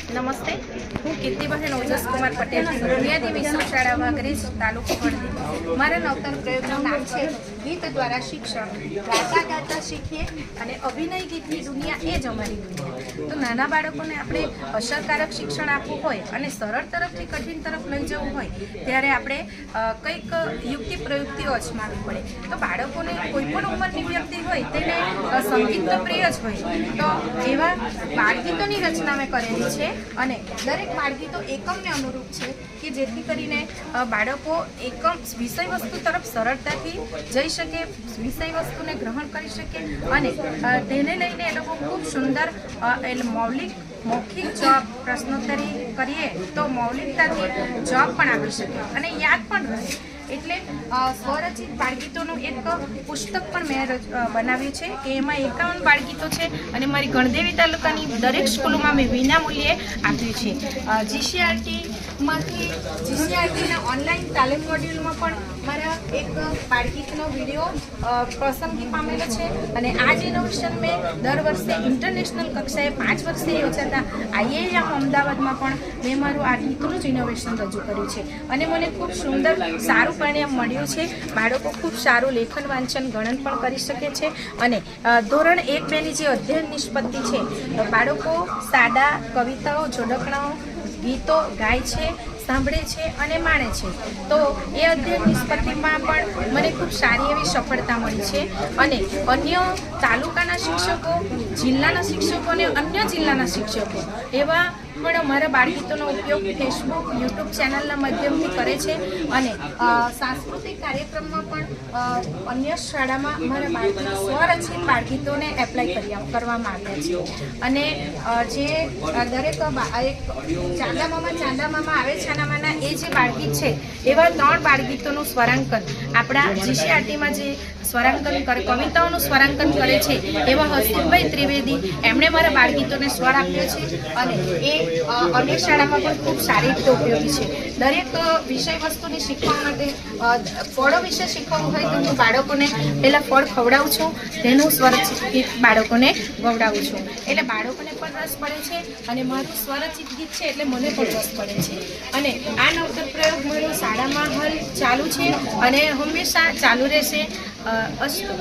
નમસ્તે, હું કીર્તિબહેન ઓજસકુમાર પટેલ, બુનિયાદી વિશ્વ શાળા વાઘરેજ, તાલુકો હળદી. મારા નવતર પ્રયોગનું નામ છે ગીત દ્વારા શિક્ષણ. ગાતા ગાતા શીખીએ અને અભિનય ગીતની દુનિયા એ જ અમારી દુનિયા. તો નાના બાળકોને આપણે અસરકારક શિક્ષણ આપવું હોય અને સરળ તરફથી કઠિન તરફ લઈ જવું હોય ત્યારે આપણે કંઈક યુક્તિ પ્રયુક્તિઓ અજમાવવી પડે. તો બાળકોને કોઈ પણ ઉંમરની વ્યક્તિ હોય તેને સંગીત તો પ્રિય જ હોય, તો એવા બાળગીતોની રચના મેં કરેલી છે અને દરેક બાળગીતો એકમને અનુરૂપ છે કે જેથી કરીને બાળકો એકમ વિષય વસ્તુ તરફ સરળતાથી જઈ શકે, વિષય વસ્તુને ગ્રહણ કરી શકે અને તેને લઈને એ લોકો ખૂબ સુંદર મૌખિક જવાબ પ્રશ્નોત્તરી કરીએ તો મૌલિકતાથી જવાબ પણ આપી શકે અને યાદ પણ રહે. એટલે સ્વરચિત બાળગીતોનું એક પુસ્તક પણ મેં બનાવ્યું છે કે એમાં 51 બાળગીતો છે અને મારી ગણદેવી તાલુકાની દરેક સ્કૂલોમાં મેં વિનામૂલ્યે આપ્યું છે. જીસીઆરટીના ઓનલાઈન તાલીમ મોડ્યુલમાં પણ મારા એક બાળગીતનો વિડીયો પસંદગી પામેલો છે અને આ જ ઇનોવેશન મેં દર વર્ષે ઇન્ટરનેશનલ કક્ષાએ 5 વર્ષે યોજાતા IIM અમદાવાદમાં પણ મેં મારું આ ગીતનું જ ઇનોવેશન રજૂ કર્યું છે અને મને ખૂબ સુંદર સારું પરિણામ મળ્યું છે. બાળકો ખૂબ સારું લેખન વાંચન ગણન પણ કરી શકે છે અને ધોરણ 1-2ની જે અધ્યયન નિષ્પત્તિ છે, બાળકો સાદા કવિતાઓ, જોડકણાઓ, ગીતો ગાય છે, સાંભળે છે અને માણે છે. તો એ અધ્યયન નિષ્પત્તિમાં પણ મને ખૂબ સારી એવી સફળતા મળી છે અને અન્ય તાલુકાના શિક્ષકો, જિલ્લાના શિક્ષકો અને અન્ય જિલ્લાના શિક્ષકો એવા પણ અમારા બાળગીતોનો ઉપયોગ ફેસબુક, યુટ્યુબ ચેનલના માધ્યમથી કરે છે અને સાંસ્કૃતિક કાર્યક્રમમાં પણ અન્ય શાળામાં અમારા સ્વરચિત બાળગીતોને એપ્લાય કરવામાં આવ્યા છે અને જે દરેક ચાંદા મામા આવે છાનામાના એ જે બાળગીત છે એવા 3 બાળગીતોનું સ્વરાંકન આપણા જીસીઆરટીમાં જે કવિતાઓનું સ્વરાંકન કરે છે એવા હસીબભાઈ ત્રિવેદી, એમણે મારા બાળગીતોને સ્વર આપ્યો છે અને એ અન્ય શાળામાં પણ ખૂબ સારી રીતે ઉપયોગી છે. દરેક વિષય વસ્તુને શીખવા માટે ફળો વિશે શીખવાનું હોય તો હું બાળકોને પહેલાં ફળ ખવડાવું છું, તેનું સ્વરચિત ગીત બાળકોને ગવડાવું છું એટલે બાળકોને પણ રસ પડે છે અને મારું સ્વરચિત ગીત છે એટલે મને પણ રસ પડે છે અને આ નવતર પ્રયોગ મારો શાળામાં હાલ ચાલુ છે અને હંમેશા ચાલુ રહેશે. અસ્તુ.